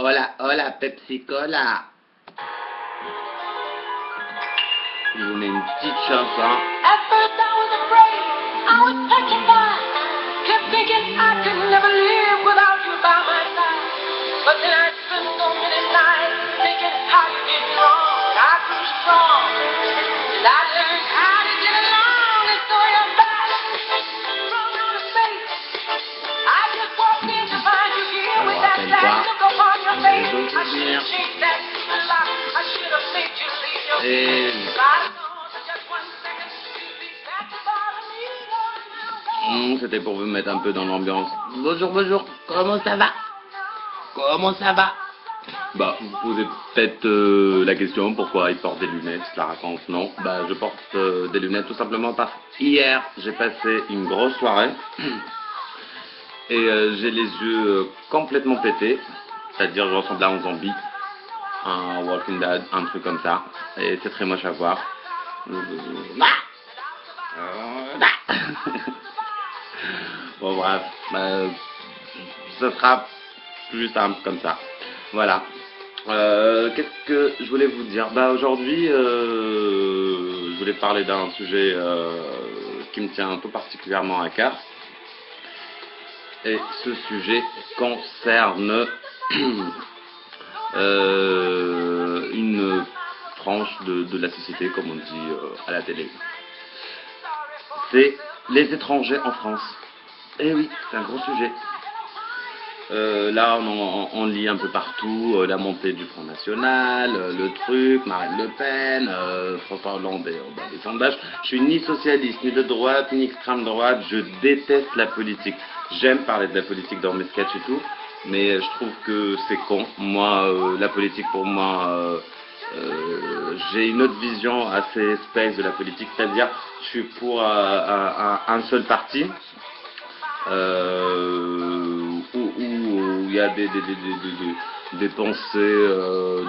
Hola, hola, Pepsi Cola. Je vous mets une petite chanson. At first I was afraid, I was petrified, kept thinking I could never live without you by my side. But then I spent so many nights thinking how you did me wrong. I grew strong, and I learned how to get along, and so you're back, thrown on the face. I just walked in to find you here with that sad look upon your face. I should have changed that stupid lock. I should have made you leave your bed. C'était pour vous mettre un peu dans l'ambiance. Bonjour, bonjour, comment ça va? Comment ça va? Bah, vous posez peut-être la question pourquoi il porte des lunettes, je la raconte, non? Bah, je porte des lunettes tout simplement parce qu'hier, j'ai passé une grosse soirée et j'ai les yeux complètement pétés, c'est-à-dire je ressemble à un zombie, un Walking Dead, un truc comme ça, et c'est très moche à voir. Bon bref, ce sera plus simple comme ça. Voilà. Qu'est-ce que je voulais vous dire? Bah aujourd'hui, je voulais parler d'un sujet qui me tient tout particulièrement à cœur. Et ce sujet concerne une tranche de la société, comme on dit à la télé. C'est les étrangers en France. Eh oui, c'est un gros sujet. Là, on lit un peu partout la montée du Front National, le truc, Marine Le Pen, François Hollande dans les sondages. Je suis ni socialiste, ni de droite, ni extrême droite. Je déteste la politique. J'aime parler de la politique dans mes sketchs et tout, mais je trouve que c'est con. Moi, la politique, pour moi, j'ai une autre vision assez space de la politique, c'est-à-dire je suis pour un seul parti où il y a des pensées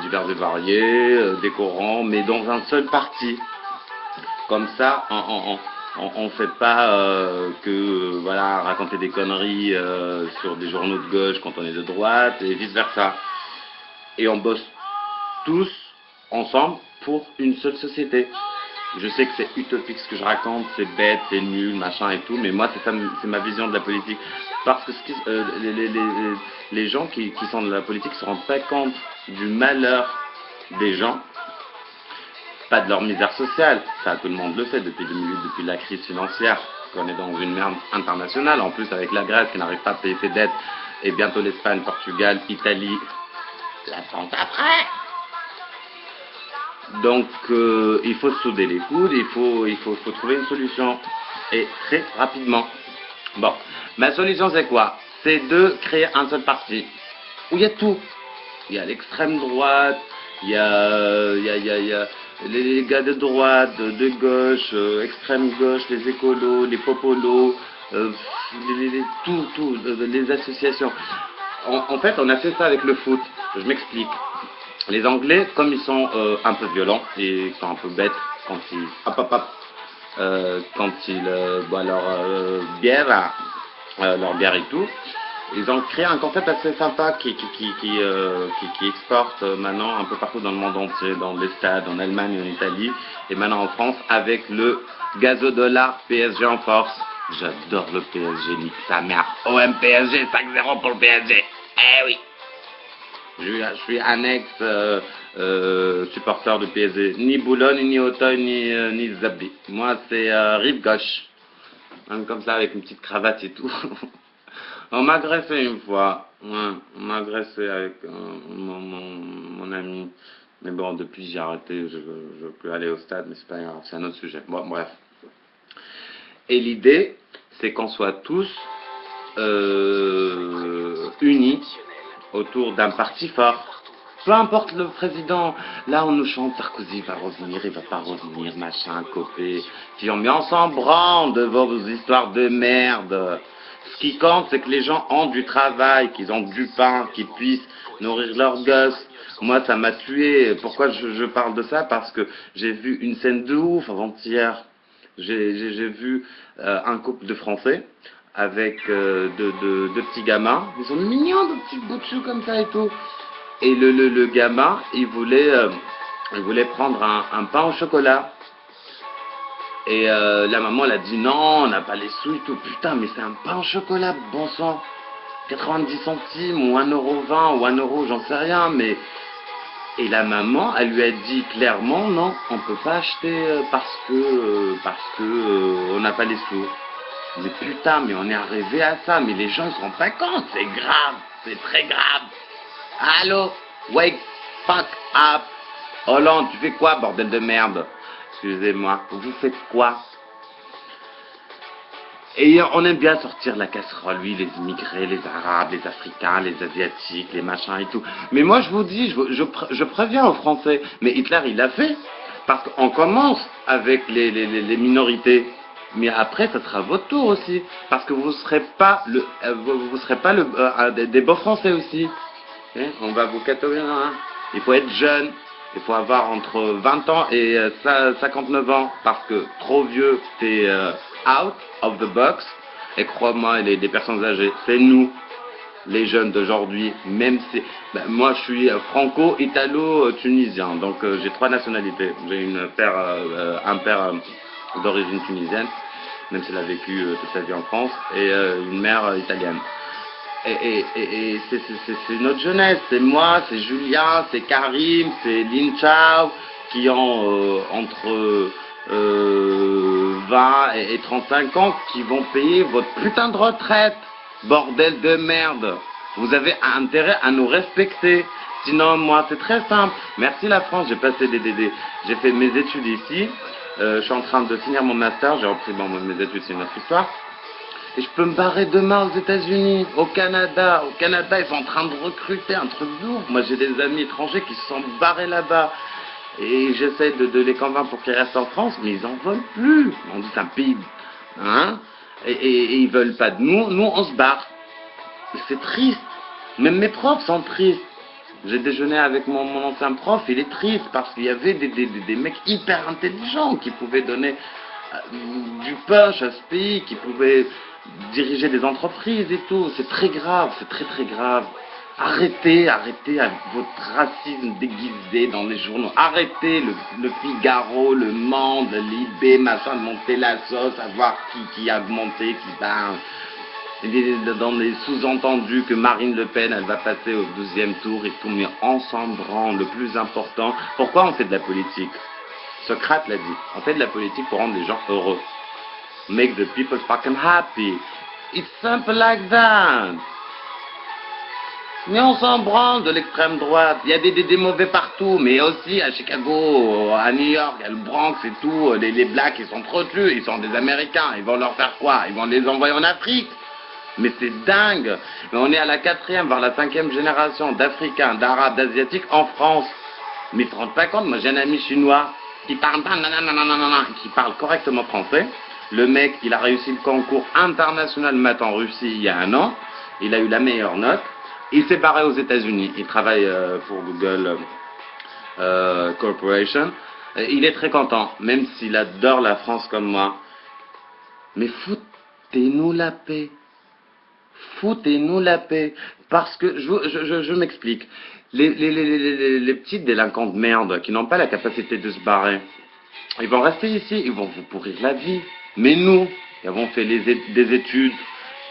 diverses et variées, des courants, mais dans un seul parti. Comme ça, on fait pas voilà, raconter des conneries sur des journaux de gauche quand on est de droite et vice versa. Et on bosse tous ensemble pour une seule société. Je sais que c'est utopique ce que je raconte, c'est bête, c'est nul, machin et tout, mais moi c'est ça, c'est ma vision de la politique. Parce que les gens qui sont de la politique se rendent pas compte du malheur des gens, pas de leur misère sociale. Ça, tout le monde le sait depuis 2008, depuis la crise financière, qu'on est dans une merde internationale. En plus avec la Grèce qui n'arrive pas à payer ses dettes, et bientôt l'Espagne, Portugal, Italie, la France après. Donc il faut se souder les coudes, il faut trouver une solution, et très rapidement. Bon, ma solution c'est quoi? C'est de créer un seul parti, où il y a tout. Il y a l'extrême droite, il y a les gars de droite, de gauche, extrême gauche, les écolos, les popolos, tout, les associations. En fait, on a fait ça avec le foot, je m'explique. Les Anglais, comme ils sont un peu violents et ils sont un peu bêtes quand ils quand ils boivent leur bière et tout, ils ont créé un concept assez sympa qui exporte maintenant un peu partout dans le monde entier, dans les stades, en Allemagne, en Italie et maintenant en France avec le gazodollar PSG en force. J'adore le PSG, nique sa mère. OM PSG, 5-0 pour le PSG. Eh oui. Je suis annexe supporter du PSG. Ni Boulogne, ni Auteuil, ni Zabi. Moi, c'est rive gauche. Même comme ça, avec une petite cravate et tout. On m'a agressé une fois. Ouais, on m'a agressé avec mon ami. Mais bon, depuis, j'ai arrêté. Je veux plus aller au stade, mais c'est pas grave. C'est un autre sujet. Bon, bref. Et l'idée, c'est qu'on soit tous unis autour d'un parti fort. Peu importe le président, là on nous chante Sarkozy va revenir, il va pas revenir, machin, copé. Si on s'en branle de vos histoires de merde. Ce qui compte, c'est que les gens ont du travail, qu'ils ont du pain, qu'ils puissent nourrir leurs gosses. Moi, ça m'a tué. Pourquoi je parle de ça? Parce que j'ai vu une scène de ouf avant-hier. J'ai vu un couple de Français avec deux petits gamins. Ils sont mignons, de petits bouts de chou comme ça et tout. Et le gamin, il voulait prendre un pain au chocolat. Et la maman, elle a dit non, on n'a pas les sous et tout. Putain, mais c'est un pain au chocolat, bon sang. 90 centimes ou 1,20 € ou 1 euro, j'en sais rien, mais... Et la maman, elle lui a dit clairement, non, on peut pas acheter parce que on n'a pas les sous. Mais putain, mais on est arrivé à ça, mais les gens ils se rendent pas compte, c'est grave, c'est très grave. Allô, wake fuck up. Hollande, tu fais quoi, bordel de merde? Excusez-moi, vous faites quoi? Et on aime bien sortir la casserole, lui, les immigrés, les arabes, les africains, les asiatiques, les machins et tout. Mais moi, je vous dis, je préviens aux Français, mais Hitler, il l'a fait. Parce qu'on commence avec les minorités. Mais après, ça sera votre tour aussi. Parce que vous serez pas vous serez pas des beaux Français aussi. Hein, on va vous catéoriser, hein. Il faut être jeune. Il faut avoir entre 20 ans et 59 ans. Parce que trop vieux, t'es out of the box. Et crois-moi, les personnes âgées, c'est nous, les jeunes d'aujourd'hui. Même si... Ben, moi, je suis franco-italo-tunisien. Donc, j'ai 3 nationalités. J'ai un père d'origine tunisienne, même s'il a vécu toute sa vie en France, et une mère italienne. Et c'est notre jeunesse, c'est moi, c'est Julien, c'est Karim, c'est Lin Chao, qui ont entre 20 et 35 ans, qui vont payer votre putain de retraite, bordel de merde. Vous avez intérêt à nous respecter. Sinon, moi, c'est très simple. Merci la France, j'ai passé j'ai fait mes études ici. Je suis en train de finir mon master, j'ai repris mes études, c'est une autre histoire. Et je peux me barrer demain aux États-Unis, au Canada. Au Canada, ils sont en train de recruter un truc de ouf. Moi, j'ai des amis étrangers qui se sont barrés là-bas. Et j'essaie de les convaincre pour qu'ils restent en France, mais ils en veulent plus. On dit c'est un pays, hein, et ils veulent pas de nous. Nous, on se barre. Et c'est triste. Même mes profs sont tristes. J'ai déjeuné avec mon ancien prof, il est triste parce qu'il y avait des mecs hyper intelligents qui pouvaient donner du punch à ce pays, qui pouvaient diriger des entreprises et tout. C'est très grave, c'est très très grave. Arrêtez avec votre racisme déguisé dans les journaux. Arrêtez le Figaro, le Monde, l'IB, machin, de monter la sauce, à voir qui a augmenté, qui va... Dans les sous-entendus que Marine Le Pen, elle va passer au 12e tour et tout, mais on s'en branle. Le plus important, pourquoi on fait de la politique? Socrate l'a dit, on fait de la politique pour rendre les gens heureux. Make the people fucking happy. It's simple like that. Mais on s'en branle de l'extrême droite. Il y a des mauvais partout, mais aussi à Chicago, à New York, il y a le Bronx et tout. Les Blacks, ils sont trop tués, ils sont des Américains. Ils vont leur faire quoi? Ils vont les envoyer en Afrique. Mais c'est dingue. Mais on est à la 4e, voire la 5e génération d'Africains, d'Arabes, d'Asiatiques en France. Mais ils ne se rendent pas compte. Moi, j'ai un ami chinois qui parle correctement français. Le mec, il a réussi le concours international de maths en Russie il y a 1 an. Il a eu la meilleure note. Il s'est barré aux États-Unis. Il travaille pour Google Corporation. Il est très content, même s'il adore la France comme moi. Mais foutez-nous la paix. Foutez-nous la paix. Parce que, je m'explique. Les petits délinquants de merde qui n'ont pas la capacité de se barrer, ils vont rester ici, ils vont vous pourrir la vie. Mais nous, qui avons fait des études,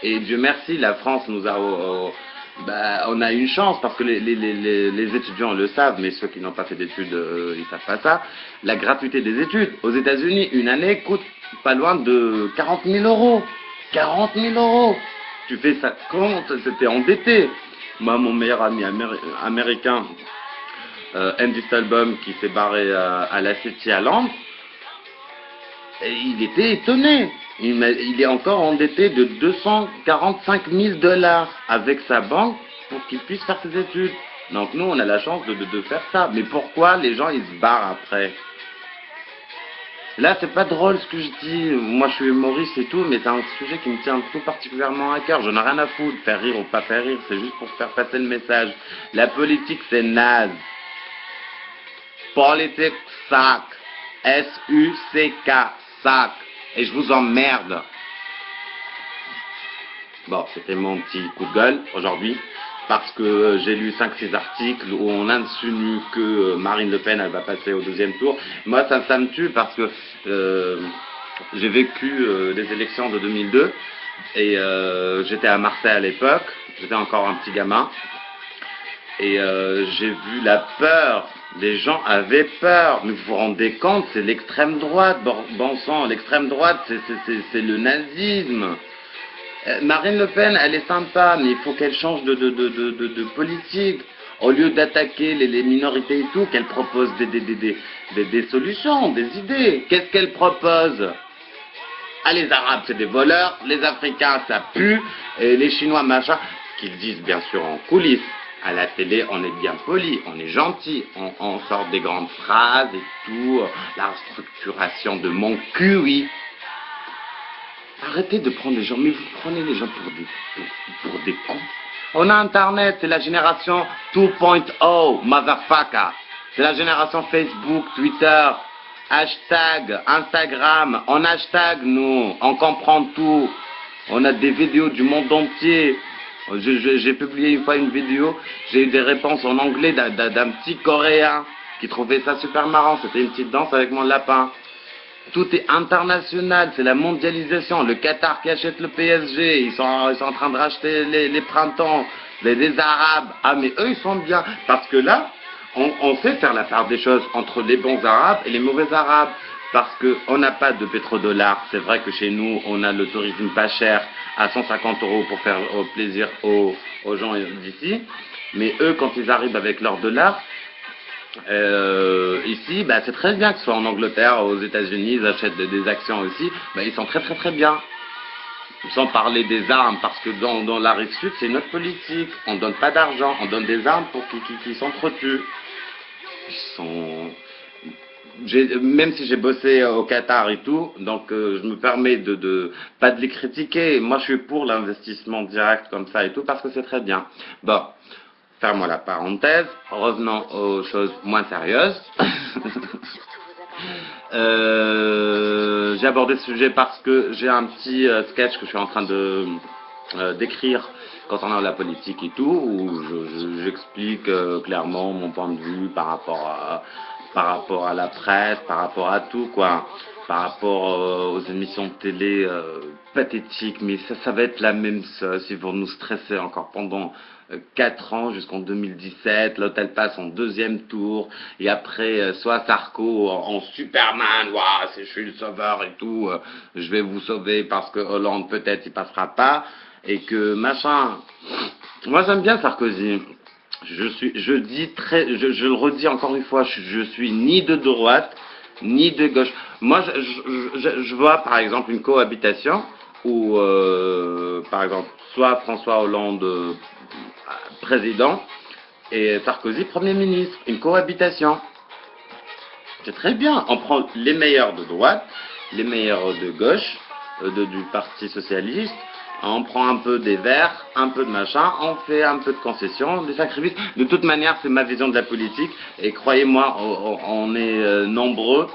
et Dieu merci, la France nous a... on a une chance, parce que les étudiants le savent, mais ceux qui n'ont pas fait d'études, ils savent pas ça. La gratuité des études. Aux États-Unis, une année coûte pas loin de 40 000 €. 40 000 €. Tu fais ça compte, c'était endetté. Moi, mon meilleur ami américain, Andy Stallbaum, qui s'est barré à la City à Londres, et il était étonné. Il est encore endetté de 245 000 $ avec sa banque pour qu'il puisse faire ses études. Donc nous, on a la chance de faire ça. Mais pourquoi les gens, ils se barrent après? Là, c'est pas drôle ce que je dis. Moi, je suis humoriste et tout, mais c'est un sujet qui me tient tout particulièrement à cœur. Je n'ai rien à foutre, faire rire ou pas faire rire. C'est juste pour faire passer le message. La politique, c'est naze. Politique, sac. S-U-C-K, sac. Et je vous emmerde. Bon, c'était mon petit coup de gueule aujourd'hui. parce que j'ai lu 5-6 articles où on insinue que Marine Le Pen elle va passer au deuxième tour. Moi ça me tue parce que j'ai vécu les élections de 2002 et j'étais à Marseille à l'époque, j'étais encore un petit gamin et j'ai vu la peur. Les gens avaient peur, mais vous vous rendez compte, c'est l'extrême droite, bon sang, l'extrême droite c'est le nazisme. Marine Le Pen, elle est sympa, mais il faut qu'elle change de politique. Au lieu d'attaquer les minorités et tout, qu'elle propose des solutions, des idées. Qu'est-ce qu'elle propose? Ah, les Arabes, c'est des voleurs, les Africains, ça pue, et les Chinois, machin, qu'ils disent bien sûr en coulisses. À la télé, on est bien poli, on est gentil, on sort des grandes phrases et tout, la structuration de mon cul, oui. Arrêtez de prendre les gens, mais vous prenez les gens pour des cons. On a Internet, c'est la génération 2.0, motherfucker. C'est la génération Facebook, Twitter, hashtag, Instagram. On hashtag, nous, on comprend tout. On a des vidéos du monde entier. J'ai publié une fois une vidéo, j'ai eu des réponses en anglais d'un petit Coréen qui trouvait ça super marrant. C'était une petite danse avec mon lapin. Tout est international, c'est la mondialisation. Le Qatar qui achète le PSG, ils sont en train de racheter les printemps, les Arabes. Ah mais eux ils sont bien, parce que là, on sait faire la part des choses entre les bons Arabes et les mauvais Arabes. Parce qu'on n'a pas de pétrodollar. C'est vrai que chez nous, on a le tourisme pas cher à 150 € pour faire plaisir aux gens d'ici. Mais eux, quand ils arrivent avec leur dollar, ici, bah, c'est très bien que ce soit en Angleterre, aux États-Unis, ils achètent des actions aussi. Bah, ils sont très très très bien. Sans parler des armes, parce que dans la rive sud, c'est notre politique. On donne pas d'argent, on donne des armes pour qu'ils s'entretuent. Ils sont... Même si j'ai bossé au Qatar et tout, donc je me permets pas de les critiquer. Moi, je suis pour l'investissement direct comme ça et tout, parce que c'est très bien. Bon, fermons la parenthèse. Revenons aux choses moins sérieuses. J'ai abordé ce sujet parce que j'ai un petit sketch que je suis en train d'écrire concernant la politique et tout, où j'explique clairement mon point de vue par rapport à la presse, par rapport à tout, quoi. Par rapport aux émissions de télé pathétiques, mais ça va être la même chose. Ils vont nous stresser encore pendant 4 ans jusqu'en 2017. L'autre, elle passe en deuxième tour. Et après, soit Sarko en Superman, waouh, je suis le sauveur et tout. Je vais vous sauver parce que Hollande, peut-être, il passera pas. Et que machin. Moi, j'aime bien Sarkozy. Je le redis encore une fois, je suis ni de droite, ni de gauche. Moi, je vois par exemple une cohabitation où, par exemple, soit François Hollande président et Sarkozy Premier ministre. Une cohabitation. C'est très bien. On prend les meilleurs de droite, les meilleurs de gauche, du Parti Socialiste. On prend un peu des verts, un peu de machin, on fait un peu de concessions, des sacrifices. De toute manière, c'est ma vision de la politique. Et croyez-moi, on est nombreux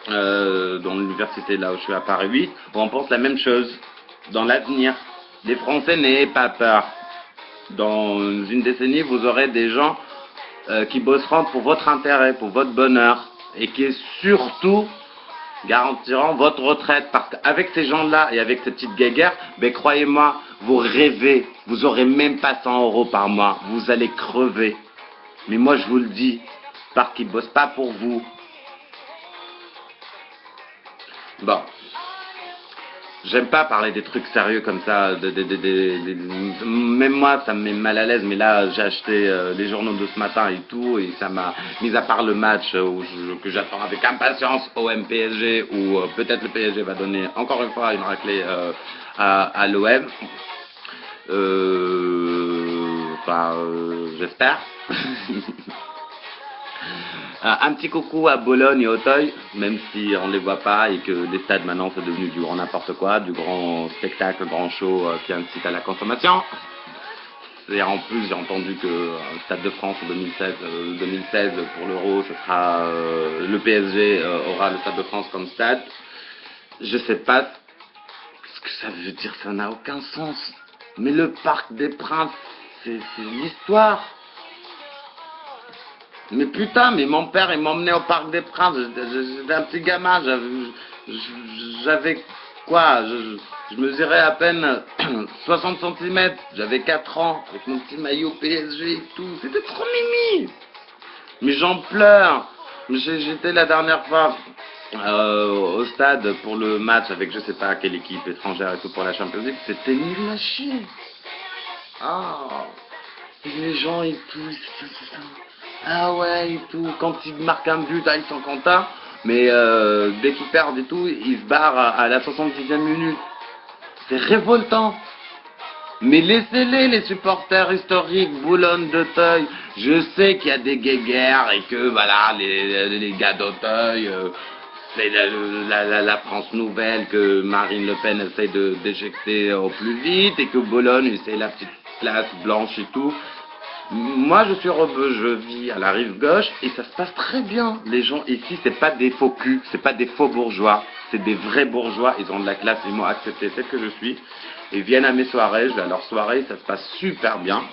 dans l'université là où je suis à Paris 8, où on pense la même chose. Dans l'avenir, les Français n'ayez pas peur. Dans une décennie, vous aurez des gens qui bosseront pour votre intérêt, pour votre bonheur. Et qui surtout garantiront votre retraite. Parce qu'avec ces gens-là et avec ces petites guéguerres, ben croyez-moi, vous rêvez, vous aurez même pas 100 € par mois, vous allez crever. Mais moi je vous le dis, parce qu'ils bossent pas pour vous. Bon. J'aime pas parler des trucs sérieux comme ça, même moi ça me met mal à l'aise, mais là j'ai acheté les journaux de ce matin et tout, et ça m'a, mis à part le match que j'attends avec impatience OM PSG, où peut-être le PSG va donner encore une fois une raclée à l'OM, j'espère. Un petit coucou à Bologne et Auteuil, même si on ne les voit pas et que les stades maintenant c'est devenu du grand n'importe quoi, du grand spectacle, grand show qui incite à la consommation. Et en plus j'ai entendu que le Stade de France en 2016 pour l'Euro, ce sera le PSG aura le Stade de France comme stade. Je sais pas ce que ça veut dire, ça n'a aucun sens. Mais le Parc des Princes, c'est l'histoire. Mais putain, mais mon père, il m'emmenait au Parc des Princes. J'étais un petit gamin, j'avais quoi je mesurais à peine 60 cm. J'avais 4 ans, avec mon petit maillot PSG et tout. C'était trop mimi. Mais j'en pleure. J'étais la dernière fois au stade pour le match avec je sais pas quelle équipe étrangère et tout pour la Champions League. C'était nul à chier. Ah, et les gens et tout, c'est ça. Ah ouais et tout. Quand ils marquent un but, ils sont contents. Mais dès qu'ils perdent et tout, ils se barrent à la 70e minute. C'est révoltant. Mais laissez-les, les supporters historiques, Boulogne, d'Auteuil. Je sais qu'il y a des guéguerres et que, voilà, les gars d'Auteuil, c'est la France nouvelle que Marine Le Pen essaie d'éjecter au plus vite et que Boulogne, c'est la petite place blanche et tout. Moi, je suis rebeu, je vis à la rive gauche et ça se passe très bien. Les gens ici, c'est pas des faux culs, c'est pas des faux bourgeois, c'est des vrais bourgeois. Ils ont de la classe, ils m'ont accepté tel que je suis. Ils viennent à mes soirées, je vais à leurs soirées, ça se passe super bien.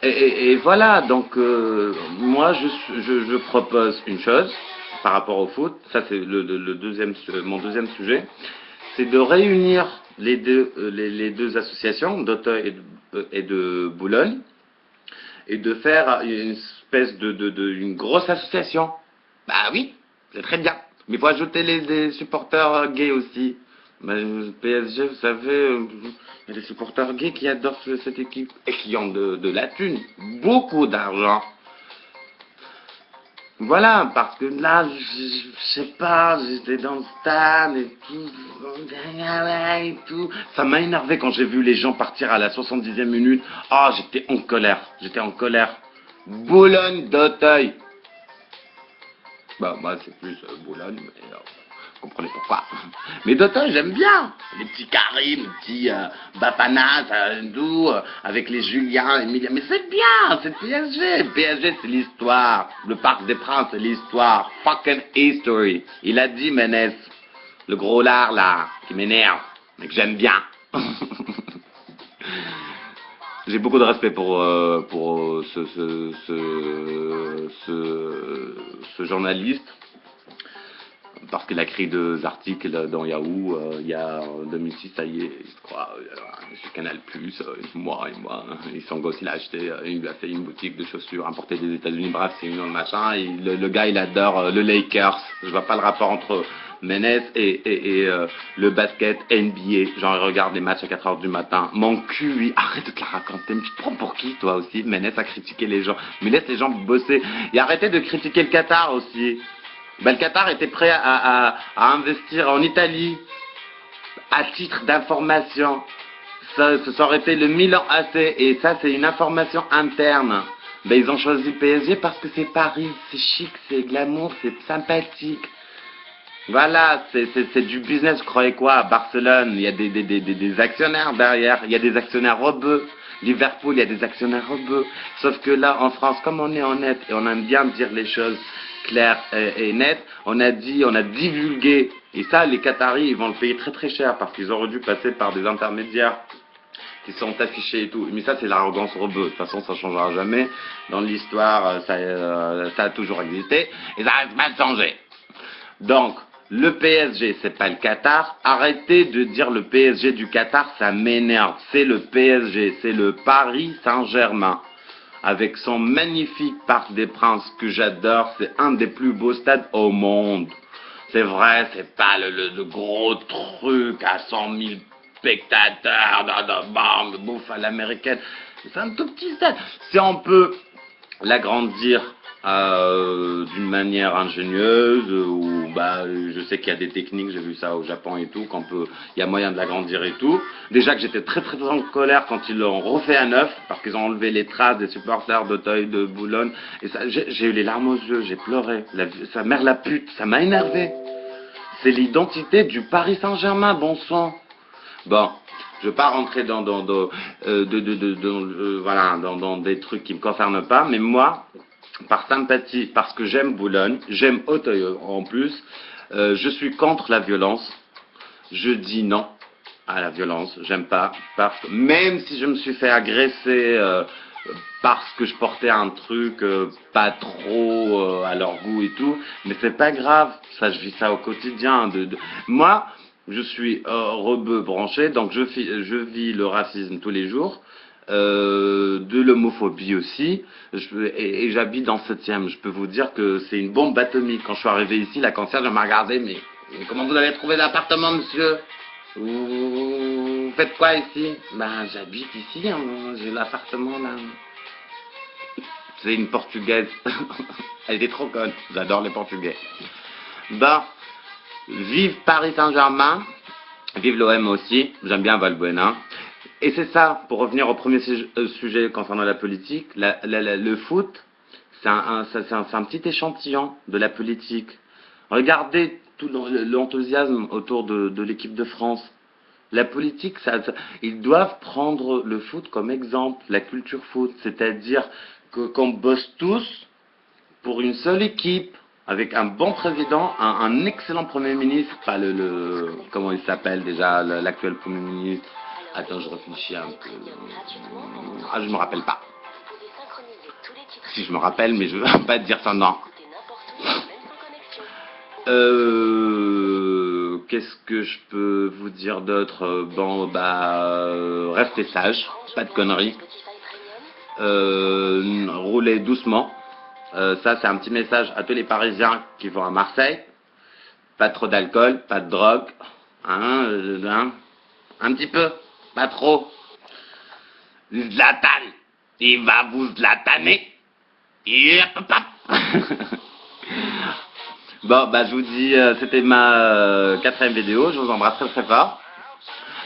Et voilà, donc moi, je propose une chose par rapport au foot. Ça, c'est mon deuxième sujet, c'est de réunir les deux associations d'Auteuil et de Boulogne et de faire une espèce une grosse association. Bah oui, c'est très bien. Mais il faut ajouter les supporters gays aussi. Bah, le PSG, vous savez, il y a des supporters gays qui adorent cette équipe et qui ont de la thune, beaucoup d'argent. Voilà, parce que là, je sais pas, j'étais dans le stade et tout. Ça m'a énervé quand j'ai vu les gens partir à la 70e minute. Ah, j'étais en colère. Boulogne d'Auteuil. Bah, moi, c'est plus Boulogne, mais vous comprenez pourquoi. Mais d'Auteuil, j'aime bien. Les petits Karim, les petits Bapanas, tout, avec les Julien, Emilia. Mais c'est bien, c'est PSG. PSG, c'est l'histoire. Le Parc des Princes, c'est l'histoire. Fucking history. Il a dit, Ménès, le gros lard, là, qui m'énerve, mais que j'aime bien. J'ai beaucoup de respect pour ce journaliste. Parce qu'il a écrit deux articles dans Yahoo, il y a en 2006, ça y est, je crois, sur Canal+, moi, son gosse, il a acheté, il lui a fait une boutique de chaussures importées des États-Unis, bref, c'est une machin, et le gars, il adore le Lakers. Je vois pas le rapport entre Ménès et le basket NBA. Genre, il regarde les matchs à 4h du matin. Mon cul, arrête de te la raconter, mais tu te prends pour qui, toi aussi? Ménès a critiqué les gens, mais laisse les gens bosser. Et arrêtez de critiquer le Qatar aussi. Ben, le Qatar était prêt à investir en Italie à titre d'information. Ça aurait été le Milan AC et ça c'est une information interne. Ben, ils ont choisi PSG parce que c'est Paris, c'est chic, c'est glamour, c'est sympathique. Voilà, c'est du business, vous croyez quoi? À Barcelone, il y a des actionnaires derrière, il y a des actionnaires rebeux. Liverpool, il y a des actionnaires rebeux. Sauf que là, en France, comme on est honnête et on aime bien dire les choses claires et nettes, on a divulgué. Et ça, les Qataris, ils vont le payer très très cher parce qu'ils auraient dû passer par des intermédiaires qui sont affichés et tout. Mais ça, c'est l'arrogance rebeu. De toute façon, ça ne changera jamais. Dans l'histoire, ça a toujours existé et ça reste pas de changer. Donc, le PSG, c'est pas le Qatar. Arrêtez de dire le PSG du Qatar, ça m'énerve. C'est le PSG, c'est le Paris Saint-Germain. Avec son magnifique Parc des Princes que j'adore, c'est un des plus beaux stades au monde. C'est vrai, c'est pas le gros truc à 100 000 spectateurs, de bouffe à l'américaine. C'est un tout petit stade. Si on peut l'agrandir d'une manière ingénieuse ou bah je sais qu'il y a des techniques, j'ai vu ça au Japon et tout, il y a moyen de l'agrandir et tout. Déjà que j'étais très très en colère quand ils l'ont refait à neuf parce qu'ils ont enlevé les traces des supporters d'Auteuil, de Boulogne et ça, j'ai eu les larmes aux yeux, j'ai pleuré. Sa mère la pute, ça m'a énervé. C'est l'identité du Paris Saint-Germain, bon sang. Bon, je ne veux pas rentrer dans des trucs qui me concernent pas, mais moi, par sympathie, parce que j'aime Boulogne, j'aime Auteuil en plus, je suis contre la violence. Je dis non à la violence. J'aime pas. Parce que même si je me suis fait agresser parce que je portais un truc pas trop à leur goût et tout, mais c'est pas grave. Ça, je vis ça au quotidien. Moi, je suis rebeu branché, donc je vis le racisme tous les jours. De l'homophobie aussi, et j'habite dans le 7e. Je peux vous dire que c'est une bombe atomique. Quand je suis arrivé ici, la concierge m'a regardé, mais comment vous avez trouvé l'appartement, monsieur? Vous faites quoi ici? Ben, j'habite ici, hein, j'ai l'appartement là. C'est une portugaise. Elle était trop conne. J'adore les portugais. Ben, vive Paris Saint-Germain, vive l'OM aussi, j'aime bien Valbuena. Et c'est ça, pour revenir au premier sujet concernant la politique, le foot, c'est un petit échantillon de la politique. Regardez tout l'enthousiasme autour de l'équipe de France. La politique, ils doivent prendre le foot comme exemple, la culture foot, c'est-à-dire qu'on bosse tous pour une seule équipe, avec un bon président, un excellent Premier ministre, pas comment il s'appelle déjà, l'actuel Premier ministre. Attends, je réfléchis un peu. Ah, je me rappelle pas. Si je me rappelle, mais je ne vais pas dire son nom. Qu'est-ce que je peux vous dire d'autre? Bon, restez sages, pas de conneries. Roulez doucement. Ça, c'est un petit message à tous les Parisiens qui vont à Marseille. Pas trop d'alcool, pas de drogue. Un petit peu, pas trop. Zlatan, il va vous zlataner. Bon, je vous dis, c'était ma 4e vidéo. Je vous embrasse très très fort.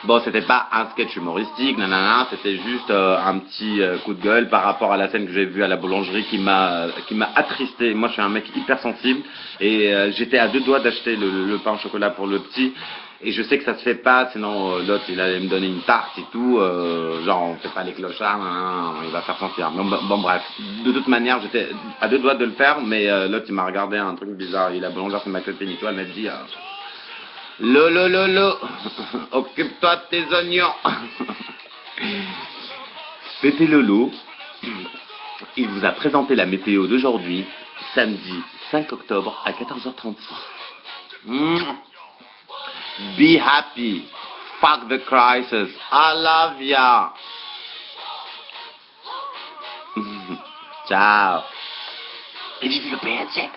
Bon, c'était pas un sketch humoristique, nanana, c'était juste un petit coup de gueule par rapport à la scène que j'ai vue à la boulangerie qui m'a attristé. Moi, je suis un mec hyper sensible et j'étais à 2 doigts d'acheter le pain au chocolat pour le petit. Et je sais que ça se fait pas, sinon l'autre il allait me donner une tarte et tout. Genre, on fait pas les clochards, il va faire sentir. Bon, bref, de toute manière, j'étais à 2 doigts de le faire, mais l'autre il m'a regardé un truc bizarre. La boulangère, c'est ma copine et tout, elle m'a dit. Lolo, occupe-toi de tes oignons. C'était Lolo. Il vous a présenté la météo d'aujourd'hui, samedi 5 octobre à 14h36. Be happy. Fuck the crisis. I love ya. Ciao. Et vive le PSG.